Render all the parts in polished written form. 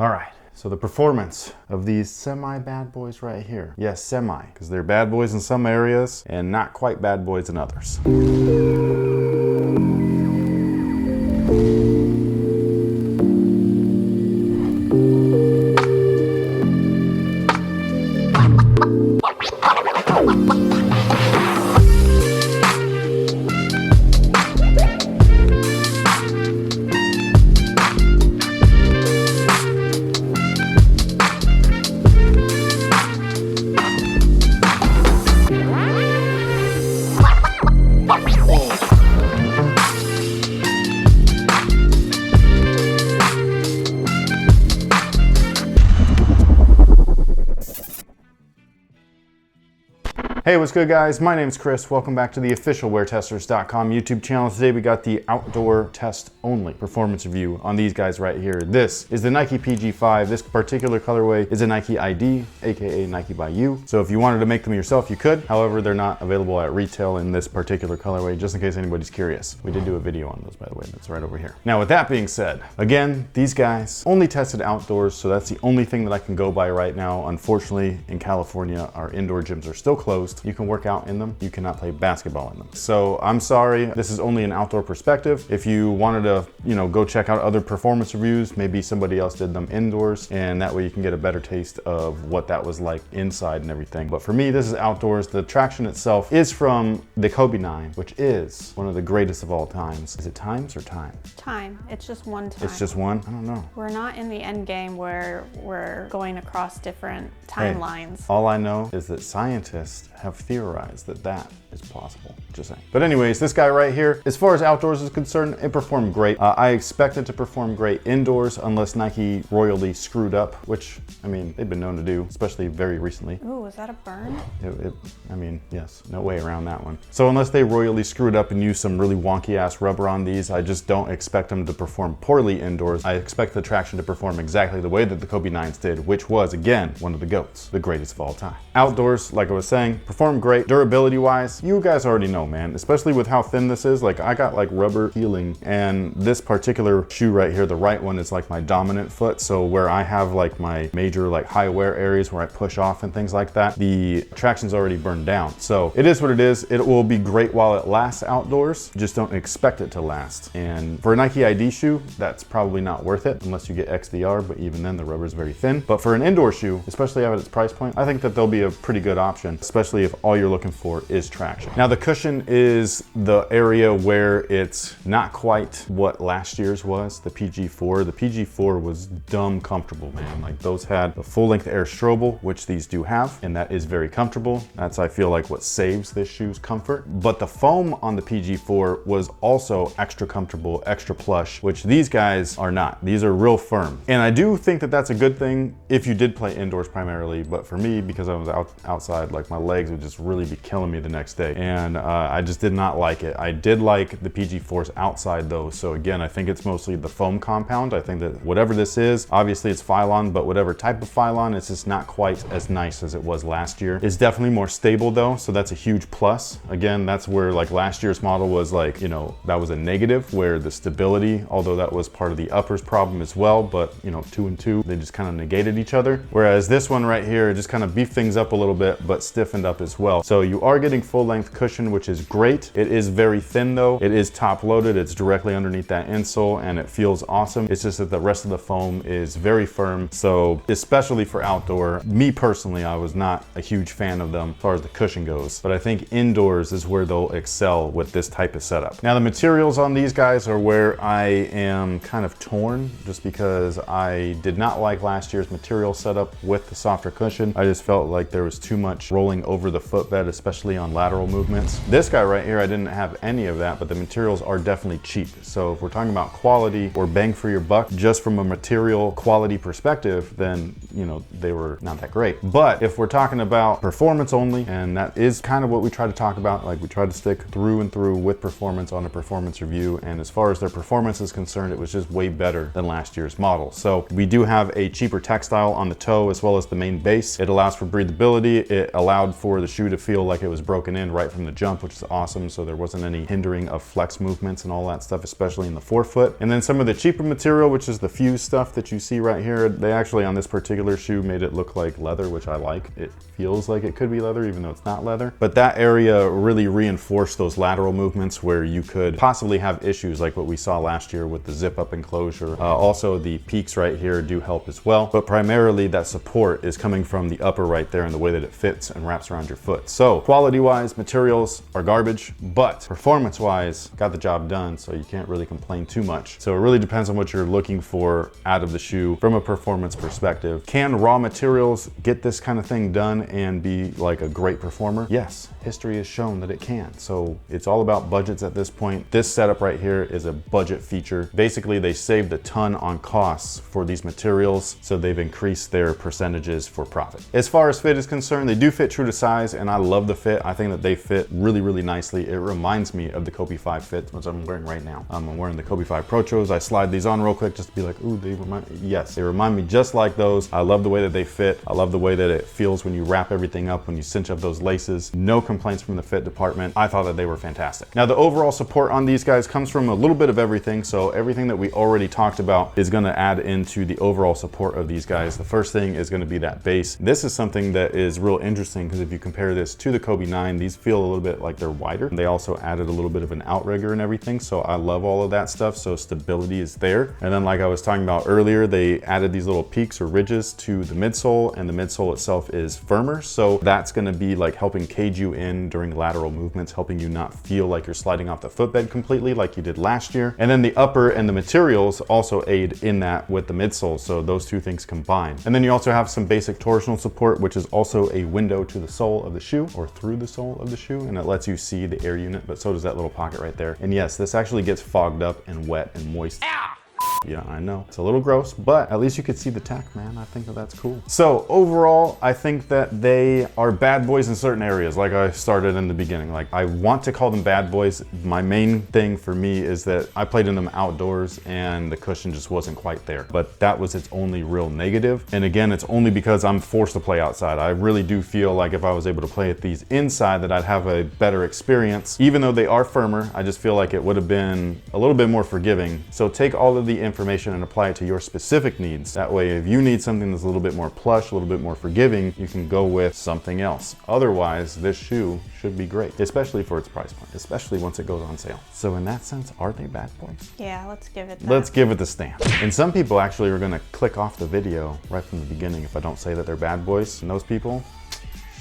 All right, so the performance of these semi-bad boys right here. Yes, semi, because they're bad boys in some areas and not quite bad boys in others. Hey, what's good guys? My name's Chris. Welcome back to the official WearTesters.com YouTube channel. Today we got the outdoor test only performance review on these guys right here. This is the Nike PG5. This particular colorway is a Nike ID, aka Nike by You. So if you wanted to make them yourself, you could. However, they're not available at retail in this particular colorway, just in case anybody's curious. We did do a video on those, by the way. That's right over here. Now, with that being said, again, these guys only tested outdoors, so that's the only thing that I can go by right now. Unfortunately, in California, our indoor gyms are still closed. You can work out in them, you cannot play basketball in them. So I'm sorry, this is only an outdoor perspective. If you wanted to, go check out other performance reviews, maybe somebody else did them indoors, and that way you can get a better taste of what that was like inside and everything. But for me, this is outdoors. The traction itself is from the Kobe 9, which is one of the greatest of all times. Is it times or time? Time. It's just one time. It's just one? I don't know. We're not in the end game where we're going across different timelines. Hey, all I know is that scientists have theorized that that is possible. Just saying. But anyways, this guy right here, as far as outdoors is concerned, it performed great. I expected to perform great indoors unless Nike royally screwed up, which, I mean, they've been known to do, especially very recently. Ooh, was that a burn? I mean, yes, no way around that one. So unless they royally screwed up and used some really wonky ass rubber on these, I just don't expect them to perform poorly indoors. I expect the traction to perform exactly the way that the Kobe 9s did, which was, again, one of the GOATs, the greatest of all time. Outdoors, like I was saying, performed great. Durability wise, you guys already know, man, especially with how thin this is. Like, I got like rubber heeling, and this particular shoe right here, the right one, is like my dominant foot. So where I have like my major like high wear areas where I push off and things like that, the traction's already burned down. So it is what it is. It will be great while it lasts outdoors. Just don't expect it to last. And for a Nike ID shoe, that's probably not worth it unless you get XDR, but even then the rubber is very thin. But for an indoor shoe, especially at its price point, I think that they'll be a pretty good option, especially if all you're looking for is traction. Now, the cushion is the area where it's not quite what last year's was, the PG4. The PG4 was dumb comfortable, man. Like, those had a full-length Air Strobel, which these do have, and that is very comfortable. That's, I feel like, what saves this shoe's comfort. But the foam on the PG4 was also extra comfortable, extra plush, which these guys are not. These are real firm. And I do think that that's a good thing if you did play indoors primarily, but for me, because I was outside, like, my legs would just really be killing me the next day. And I just did not like it. I did like the PG4s outside though. So again, I think it's mostly the foam compound. I think that whatever this is, obviously it's Phylon, but whatever type of Phylon, it's just not quite as nice as it was last year. It's definitely more stable though. So that's a huge plus. Again, that's where like last year's model was like, that was a negative, where the stability, although that was part of the uppers problem as well, but 2 and 2, they just kind of negated each other. Whereas this one right here just kind of beefed things up a little bit, but stiffened up as well. So you are getting full length cushion, which is great. It is very thin though. It is top loaded. It's directly underneath that insole and it feels awesome. It's just that the rest of the foam is very firm. So especially for outdoor, me personally, I was not a huge fan of them as far as the cushion goes, but I think indoors is where they'll excel with this type of setup. Now, the materials on these guys are where I am kind of torn, just because I did not like last year's material setup with the softer cushion. I just felt like there was too much rolling over the footbed, especially on lateral movements. This guy right here, I didn't have any of that, but the materials are definitely cheap. So if we're talking about quality or bang for your buck, just from a material quality perspective, then, they were not that great. But if we're talking about performance only, and that is kind of what we try to talk about, like we try to stick through and through with performance on a performance review. And as far as their performance is concerned, it was just way better than last year's model. So we do have a cheaper textile on the toe as well as the main base. It allows for breathability. It allowed for for the shoe to feel like it was broken in right from the jump, which is awesome. So there wasn't any hindering of flex movements and all that stuff, especially in the forefoot. And then some of the cheaper material, which is the fused stuff that you see right here, they actually on this particular shoe made it look like leather, which I like. It feels like it could be leather, even though it's not leather. But that area really reinforced those lateral movements where you could possibly have issues like what we saw last year with the zip up enclosure. Also the peaks right here do help as well, but primarily that support is coming from the upper right there and the way that it fits and wraps around your foot. So quality wise, materials are garbage, but performance wise, got the job done, so you can't really complain too much. So it really depends on what you're looking for out of the shoe from a performance perspective. Can raw materials get this kind of thing done and be like a great performer? Yes, history has shown that it can. So it's all about budgets at this point. This setup right here is a budget feature. Basically, they saved a ton on costs for these materials, so they've increased their percentages for profit. As far as fit is concerned, they do fit true to size, and I love the fit. I think that they fit really, really nicely. It reminds me of the Kobe 5 fit, which I'm wearing right now. I'm wearing the Kobe 5 Pro Tros. I slide these on real quick just to be like, ooh, they remind me. Yes, they remind me just like those. I love the way that they fit. I love the way that it feels when you wrap everything up, when you cinch up those laces. No complaints from the fit department. I thought that they were fantastic. Now, the overall support on these guys comes from a little bit of everything. So everything that we already talked about is going to add into the overall support of these guys. The first thing is going to be that base. This is something that is real interesting because if you compare this to the Kobe 9, these feel a little bit like they're wider. They also added a little bit of an outrigger and everything. So I love all of that stuff. So stability is there. And then like I was talking about earlier, they added these little peaks or ridges to the midsole, and the midsole itself is firmer. So that's going to be like helping cage you in during lateral movements, helping you not feel like you're sliding off the footbed completely like you did last year. And then the upper and the materials also aid in that with the midsole. So those two things combine. And then you also have some basic torsional support, which is also a window to the sole of the shoe or through the sole of the shoe. And it lets you see the air unit, but so does that little pocket right there. And yes, this actually gets fogged up and wet and moist. Yeah, I know. It's a little gross, but at least you could see the tack, man. I think that that's cool. So overall, I think that they are bad boys in certain areas, like I started in the beginning. Like, I want to call them bad boys. My main thing for me is that I played in them outdoors and the cushion just wasn't quite there. But that was its only real negative. And again, it's only because I'm forced to play outside. I really do feel like if I was able to play at these inside that I'd have a better experience. Even though they are firmer, I just feel like it would have been a little bit more forgiving. So take all of the information and apply it to your specific needs. That way, if you need something that's a little bit more plush, a little bit more forgiving, you can go with something else. Otherwise, this shoe should be great, especially for its price point, especially once it goes on sale. So in that sense, are they bad boys? Yeah, let's give it that. Let's give it the stamp. And some people actually are gonna click off the video right from the beginning if I don't say that they're bad boys. And those people,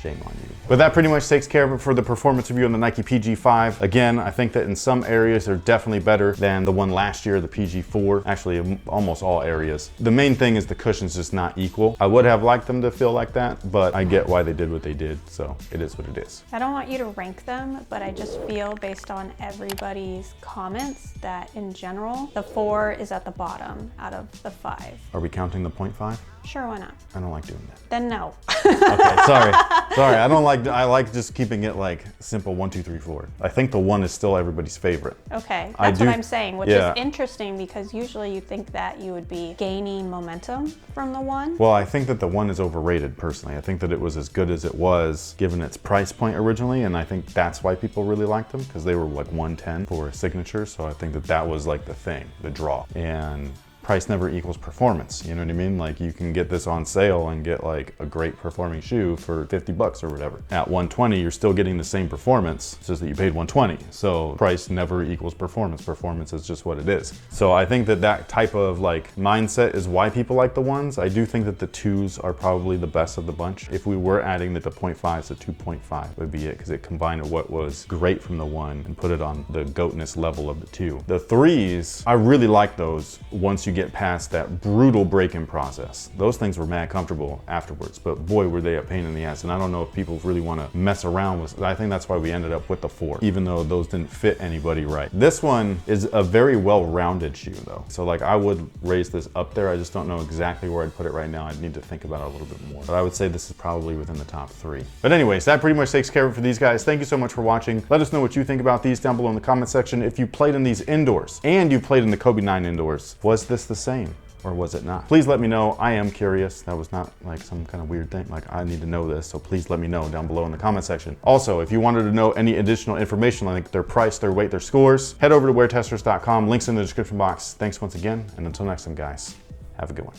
shame on you. But that pretty much takes care of it for the performance review on the Nike PG5. Again, I think that in some areas they're definitely better than the one last year, the PG4. Actually, almost all areas. The main thing is the cushion's just not equal. I would have liked them to feel like that, but I get why they did what they did, so it is what it is. I don't want you to rank them, but I just feel based on everybody's comments that in general, the 4 is at the bottom out of the 5. Are we counting the 0.5? Sure, why not? I don't like doing that. Then no. Okay, sorry. Sorry, I like just keeping it like simple 1, 2, 3, 4. I think the 1 is still everybody's favorite. Okay, that's what I'm saying, which is interesting because usually you think that you would be gaining momentum from the 1. Well, I think that the 1 is overrated personally. I think that it was as good as it was given its price point originally, and I think that's why people really liked them because they were like 110 for a signature. So I think that that was like the thing, the draw. And price never equals performance. You know what I mean? Like you can get this on sale and get like a great performing shoe for 50 bucks or whatever. At 120, you're still getting the same performance. It's just that you paid 120. So price never equals performance. Performance is just what it is. So I think that that type of like mindset is why people like the 1s. I do think that the 2s are probably the best of the bunch. If we were adding that the 0.5s, the 2.5 would be it because it combined what was great from the 1 and put it on the goatness level of the 2. The 3s, I really like those once you get past that brutal break-in process. Those things were mad comfortable afterwards, but boy, were they a pain in the ass. And I don't know if people really want to mess around with, I think that's why we ended up with the 4, even though those didn't fit anybody right. This one is a very well-rounded shoe though. So like I would raise this up there. I just don't know exactly where I'd put it right now. I'd need to think about it a little bit more, but I would say this is probably within the top 3. But anyways, that pretty much takes care of it for these guys. Thank you so much for watching. Let us know what you think about these down below in the comment section. If you played in these indoors and you played in the Kobe 9 indoors, was this the same? or was it not? Please let me know. I am curious. That was not like some kind of weird thing. Like, I need to know this, so please let me know down below in the comment section. Also, if you wanted to know any additional information like their price, their weight, their scores, head over to WearTesters.com. Links in the description box. Thanks once again, and until next time, guys, have a good one.